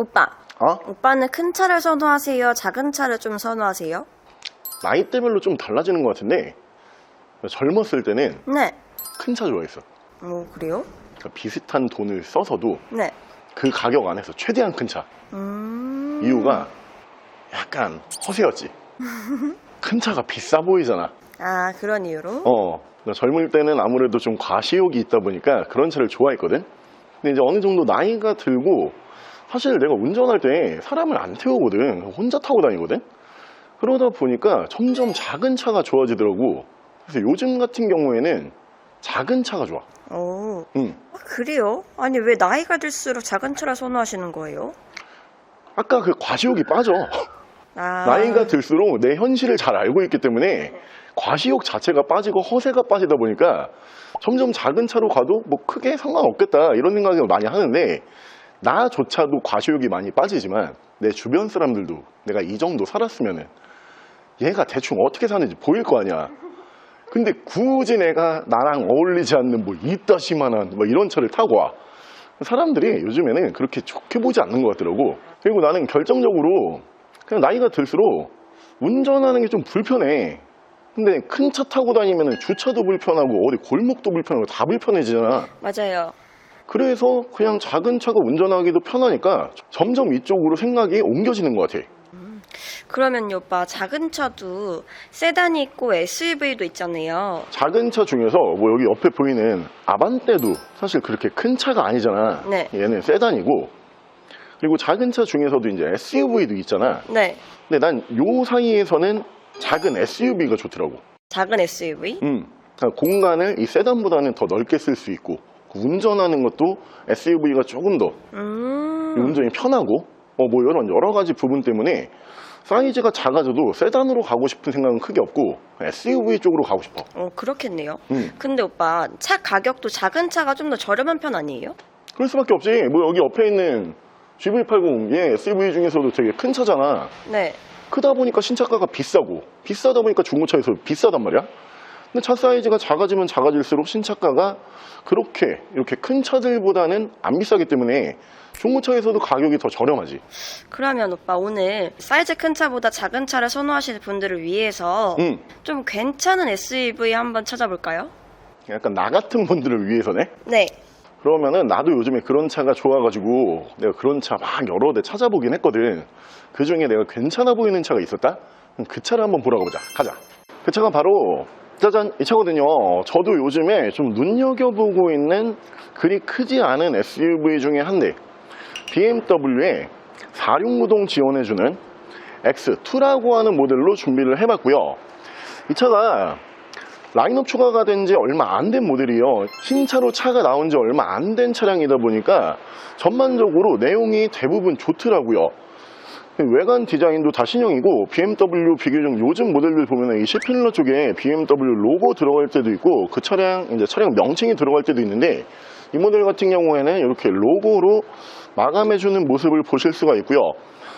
오빠, 어? 오빠는 큰 차를 선호하세요? 작은 차를 좀 선호하세요? 나이대별로 좀 달라지는 것 같은데 젊었을 때는 네. 큰 차 좋아했어. 그래요? 그러니까 비슷한 돈을 써서도 네. 그 가격 안에서 최대한 큰 차. 이유가 약간 허세였지. 큰 차가 비싸 보이잖아. 아, 그런 이유로? 젊을 때는 아무래도 좀 과시욕이 있다 보니까 그런 차를 좋아했거든. 근데 이제 어느 정도 나이가 들고 사실 내가 운전할 때 사람을 안 태우거든. 혼자 타고 다니거든. 그러다 보니까 점점 작은 차가 좋아지더라고. 그래서 요즘 같은 경우에는 작은 차가 좋아. 오, 응. 그래요? 아니, 왜 나이가 들수록 작은 차를 선호하시는 거예요? 아까 그 과시욕이 빠져. 아, 나이가 들수록 내 현실을 잘 알고 있기 때문에 과시욕 자체가 빠지고 허세가 빠지다 보니까 점점 작은 차로 가도 뭐 크게 상관없겠다 이런 생각을 많이 하는데, 나조차도 과시욕이 많이 빠지지만 내 주변 사람들도 내가 이 정도 살았으면은 얘가 대충 어떻게 사는지 보일 거 아니야. 근데 굳이 내가 나랑 어울리지 않는 뭐 이따시만한 뭐 이런 차를 타고 와. 사람들이 요즘에는 그렇게 좋게 보지 않는 것 같더라고. 그리고 나는 결정적으로 그냥 나이가 들수록 운전하는 게 좀 불편해. 근데 큰 차 타고 다니면 주차도 불편하고 어디 골목도 불편하고 다 불편해지잖아. 맞아요. 그래서 그냥 작은 차가 운전하기도 편하니까 점점 이쪽으로 생각이 옮겨지는 것 같아. 그러면 오빠, 작은 차도 세단이 있고 SUV도 있잖아요. 작은 차 중에서 뭐 여기 옆에 보이는 아반떼도 사실 그렇게 큰 차가 아니잖아. 네. 얘는 세단이고, 그리고 작은 차 중에서도 이제 SUV도 있잖아. 네. 근데 난 요 사이에서는 작은 SUV가 좋더라고. 작은 SUV? 그러니까 공간을 이 세단보다는 더 넓게 쓸 수 있고, 운전하는 것도 SUV가 조금 더 운전이 편하고, 뭐 여러 가지 부분 때문에 사이즈가 작아져도 세단으로 가고 싶은 생각은 크게 없고 SUV 쪽으로 가고 싶어. 그렇겠네요. 근데 오빠, 차 가격도 작은 차가 좀 더 저렴한 편 아니에요? 그럴 수밖에 없지. 뭐 여기 옆에 있는 GV80, 얘 SUV 중에서도 되게 큰 차잖아. 네. 크다 보니까 신차가가 비싸고, 비싸다 보니까 중고차에서 비싸단 말이야. 근데 차 사이즈가 작아지면 작아질수록 신차가가 그렇게 이렇게 큰 차들보다는 안 비싸기 때문에 중고차에서도 가격이 더 저렴하지. 그러면 오빠, 오늘 사이즈 큰 차보다 작은 차를 선호하시는 분들을 위해서 좀 괜찮은 SUV 한번 찾아볼까요? 약간 나 같은 분들을 위해서네. 네. 그러면은 나도 요즘에 그런 차가 좋아가지고 내가 그런 차 막 여러 대 찾아보긴 했거든. 그 중에 내가 괜찮아 보이는 차가 있었다? 그럼 그 차를 한번 보러 가보자. 가자. 그 차가 바로 짜잔, 이 차거든요. 저도 요즘에 좀 눈여겨보고 있는 그리 크지 않은 SUV 중에 한 대, BMW의 4륜구동 지원해주는 X2라고 하는 모델로 준비를 해봤고요. 이 차가 라인업 추가가 된 지 얼마 안 된 모델이에요. 신차로 차가 나온 지 얼마 안 된 차량이다 보니까 전반적으로 내용이 대부분 좋더라고요. 외관 디자인도 다 신형이고, BMW 비교적 요즘 모델들 보면 이 C필러 쪽에 BMW 로고 들어갈 때도 있고, 그 차량 명칭이 들어갈 때도 있는데, 이 모델 같은 경우에는 이렇게 로고로 마감해주는 모습을 보실 수가 있고요.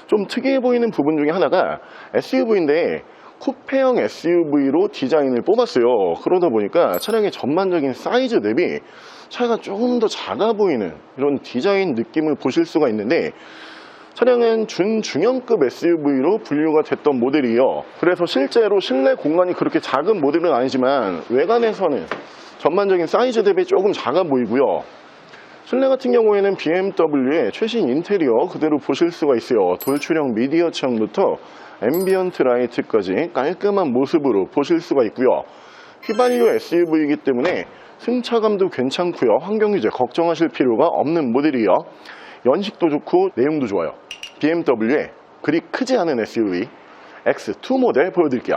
좀 특이해 보이는 부분 중에 하나가 SUV인데 쿠페형 SUV로 디자인을 뽑았어요. 그러다 보니까 차량의 전반적인 사이즈 대비 차가 조금 더 작아 보이는 이런 디자인 느낌을 보실 수가 있는데, 차량은 준중형급 SUV로 분류가 됐던 모델이에요. 그래서 실제로 실내 공간이 그렇게 작은 모델은 아니지만 외관에서는 전반적인 사이즈 대비 조금 작아 보이고요. 실내 같은 경우에는 BMW의 최신 인테리어 그대로 보실 수가 있어요. 돌출형 미디어 창부터 앰비언트 라이트까지 깔끔한 모습으로 보실 수가 있고요. 휘발유 SUV이기 때문에 승차감도 괜찮고요. 환경규제 걱정하실 필요가 없는 모델이에요. 연식도 좋고 내용도 좋아요. BMW의 그리 크지 않은 SUV X2 모델 보여드릴게요.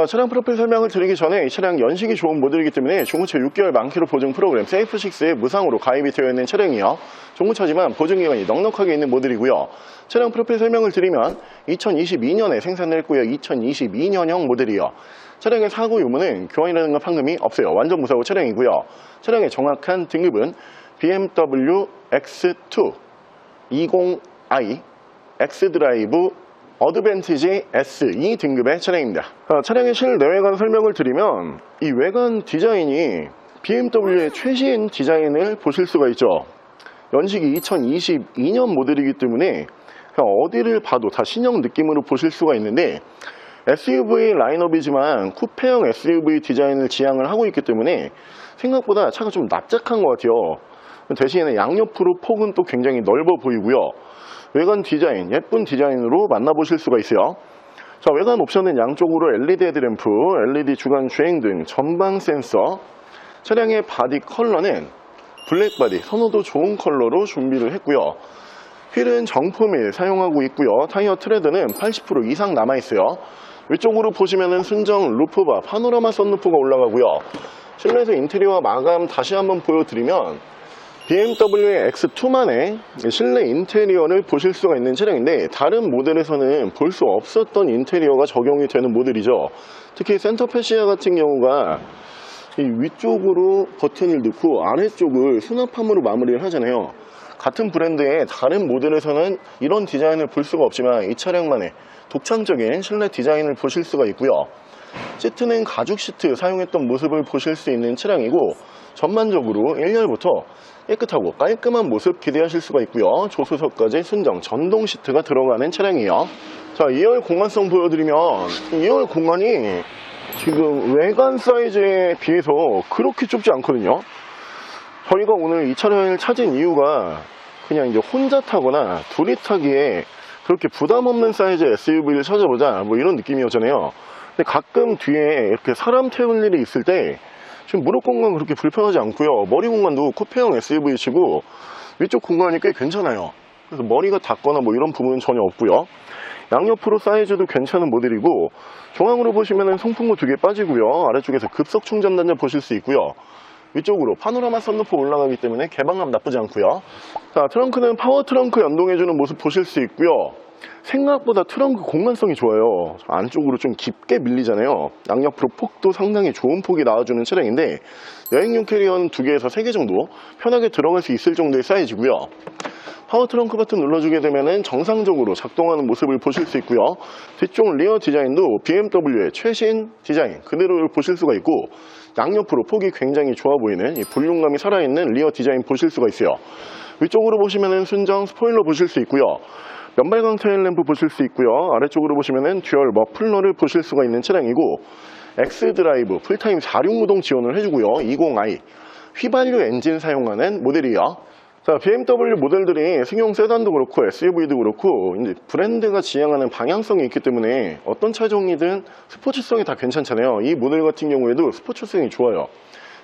차량 프로필 설명을 드리기 전에 이 차량 연식이 좋은 모델이기 때문에 중고차 6개월 만키로 보증 프로그램 세이프6에 무상으로 가입이 되어 있는 차량이요. 중고차지만 보증기간이 넉넉하게 있는 모델이고요. 차량 프로필 설명을 드리면 2022년에 생산을 했고요. 2022년형 모델이요. 차량의 사고 유무는 교환이라든가 판금이 없어요. 완전 무사고 차량이고요. 차량의 정확한 등급은 BMW X2 20i X드라이브 어드밴티지 SE 등급의 차량입니다. 차량의 실내외관 설명을 드리면 이 외관 디자인이 BMW의 최신 디자인을 보실 수가 있죠. 연식이 2022년 모델이기 때문에 그냥 어디를 봐도 다 신형 느낌으로 보실 수가 있는데, SUV 라인업이지만 쿠페형 SUV 디자인을 지향을 하고 있기 때문에 생각보다 차가 좀 납작한 것 같아요. 대신에 양옆으로 폭은 또 굉장히 넓어 보이고요. 외관 디자인, 예쁜 디자인으로 만나보실 수가 있어요. 자, 외관 옵션은 양쪽으로 LED 헤드램프, LED 주간 주행등, 전방 센서, 차량의 바디 컬러는 블랙 바디, 선호도 좋은 컬러로 준비를 했고요. 휠은 정품일 사용하고 있고요. 타이어 트레드는 80% 이상 남아있어요. 위쪽으로 보시면은 순정 루프바, 파노라마 선루프가 올라가고요. 실내에서 인테리어 마감 다시 한번 보여드리면 BMW X2만의 실내 인테리어를 보실 수가 있는 차량인데, 다른 모델에서는 볼 수 없었던 인테리어가 적용이 되는 모델이죠. 특히 센터 패시아 같은 경우가 이 위쪽으로 버튼을 넣고 아래쪽을 수납함으로 마무리를 하잖아요. 같은 브랜드의 다른 모델에서는 이런 디자인을 볼 수가 없지만 이 차량만의 독창적인 실내 디자인을 보실 수가 있고요. 시트는 가죽 시트 사용했던 모습을 보실 수 있는 차량이고, 전반적으로 1열부터 깨끗하고 깔끔한 모습 기대하실 수가 있고요. 조수석까지 순정 전동 시트가 들어가는 차량이에요. 자, 2열 공간성 보여드리면 2열 공간이 지금 외관 사이즈에 비해서 그렇게 좁지 않거든요. 저희가 오늘 이 차량을 찾은 이유가 그냥 이제 혼자 타거나 둘이 타기에 그렇게 부담 없는 사이즈의 SUV를 찾아보자, 뭐 이런 느낌이었잖아요. 근데 가끔 뒤에 이렇게 사람 태울 일이 있을 때 지금 무릎 공간 그렇게 불편하지 않고요. 머리 공간도 쿠페형 SUV치고 위쪽 공간이 꽤 괜찮아요. 그래서 머리가 닿거나 뭐 이런 부분은 전혀 없고요. 양옆으로 사이즈도 괜찮은 모델이고, 중앙으로 보시면은 송풍구 2개 빠지고요. 아래쪽에서 급속 충전 단자 보실 수 있고요. 위쪽으로 파노라마 선루프 올라가기 때문에 개방감 나쁘지 않고요. 자, 트렁크는 파워 트렁크 연동해주는 모습 보실 수 있고요. 생각보다 트렁크 공간성이 좋아요. 안쪽으로 좀 깊게 밀리잖아요. 양옆으로 폭도 상당히 좋은 폭이 나와주는 차량인데, 여행용 캐리어는 2개에서 3개 정도 편하게 들어갈 수 있을 정도의 사이즈고요. 파워 트렁크 버튼 눌러주게 되면 정상적으로 작동하는 모습을 보실 수 있고요. 뒤쪽 리어 디자인도 BMW의 최신 디자인 그대로 보실 수가 있고, 양옆으로 폭이 굉장히 좋아 보이는 이 볼륨감이 살아있는 리어 디자인 보실 수가 있어요. 위쪽으로 보시면 순정 스포일러 보실 수 있고요. 면발광 테일램프 보실 수 있고요. 아래쪽으로 보시면 듀얼 머플러를 보실 수가 있는 차량이고, X드라이브 풀타임 4륜구동 지원을 해주고요. 20i 휘발유 엔진 사용하는 모델이에요. 자, BMW 모델들이 승용 세단도 그렇고 SUV도 그렇고 이제 브랜드가 지향하는 방향성이 있기 때문에 어떤 차종이든 스포츠성이 다 괜찮잖아요. 이 모델 같은 경우에도 스포츠성이 좋아요.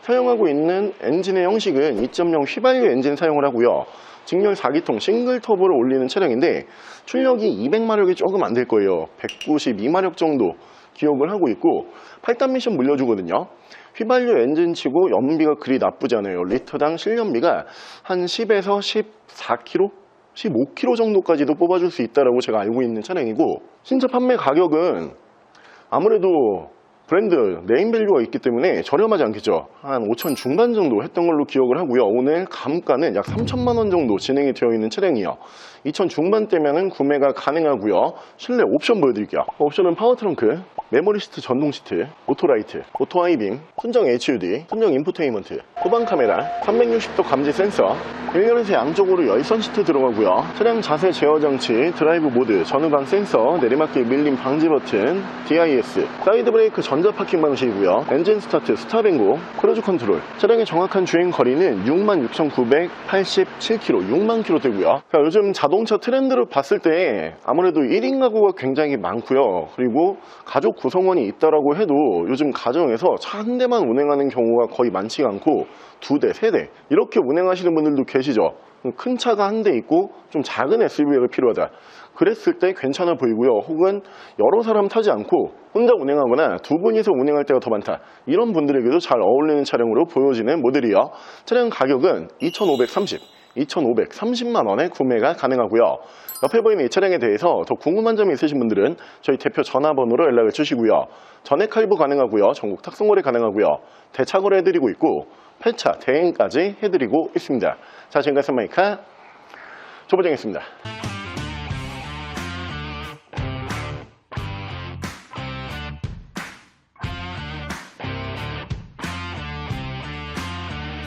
사용하고 있는 엔진의 형식은 2.0 휘발유 엔진 사용을 하고요. 직렬 4기통 싱글 터보를 올리는 차량인데 출력이 200마력이 조금 안 될 거예요. 192마력 정도 기록을 하고 있고, 8단 미션 물려주거든요. 휘발유 엔진치고 연비가 그리 나쁘지 않아요. 리터당 실연비가 한 10에서 14km, 15km 정도까지도 뽑아줄 수 있다고 제가 알고 있는 차량이고, 신차 판매 가격은 아무래도 브랜드 네임밸류가 있기 때문에 저렴하지 않겠죠. 한 5천 중반 정도 했던 걸로 기억을 하고요. 오늘 감가는 약 3천만 원 정도 진행이 되어 있는 차량이에요. 2천 중반대면은 구매가 가능하고요. 실내 옵션 보여드릴게요. 옵션은 파워 트렁크, 메모리 시트 전동 시트, 오토라이트, 오토 하이빔, 순정 HUD, 순정 인포테인먼트, 후방 카메라, 360도 감지 센서, 1열에서 양쪽으로 열선 시트 들어가고요. 차량 자세 제어 장치, 드라이브 모드, 전후방 센서, 내리막길 밀림 방지 버튼, DIS, 사이드 브레이크 전자 파킹 방식이고요. 엔진 스타트, 스탑 앤고, 크루즈 컨트롤. 차량의 정확한 주행 거리는 66,987km, 6만 km 되고요. 자, 요즘 자동차 트렌드를 봤을 때 아무래도 1인 가구가 굉장히 많고요. 그리고 가족 구성원이 있다라고 해도 요즘 가정에서 차 한 대만 운행하는 경우가 거의 많지가 않고 2대, 3대 이렇게 운행하시는 분들도 계시죠. 큰 차가 한 대 있고 좀 작은 SUV가 필요하다. 그랬을 때 괜찮아 보이고요. 혹은 여러 사람 타지 않고 혼자 운행하거나 2분이서 운행할 때가 더 많다. 이런 분들에게도 잘 어울리는 차량으로 보여지는 모델이요. 차량 가격은 2,530만 원에 구매가 가능하고요. 옆에 보이는 이 차량에 대해서 더 궁금한 점이 있으신 분들은 저희 대표 전화번호로 연락을 주시고요. 전액 할부 가능하고요. 전국 탁송거래 가능하고요. 대차거래 해드리고 있고 폐차, 대행까지 해드리고 있습니다. 자, 지금까지 마이카 조보정이었습니다.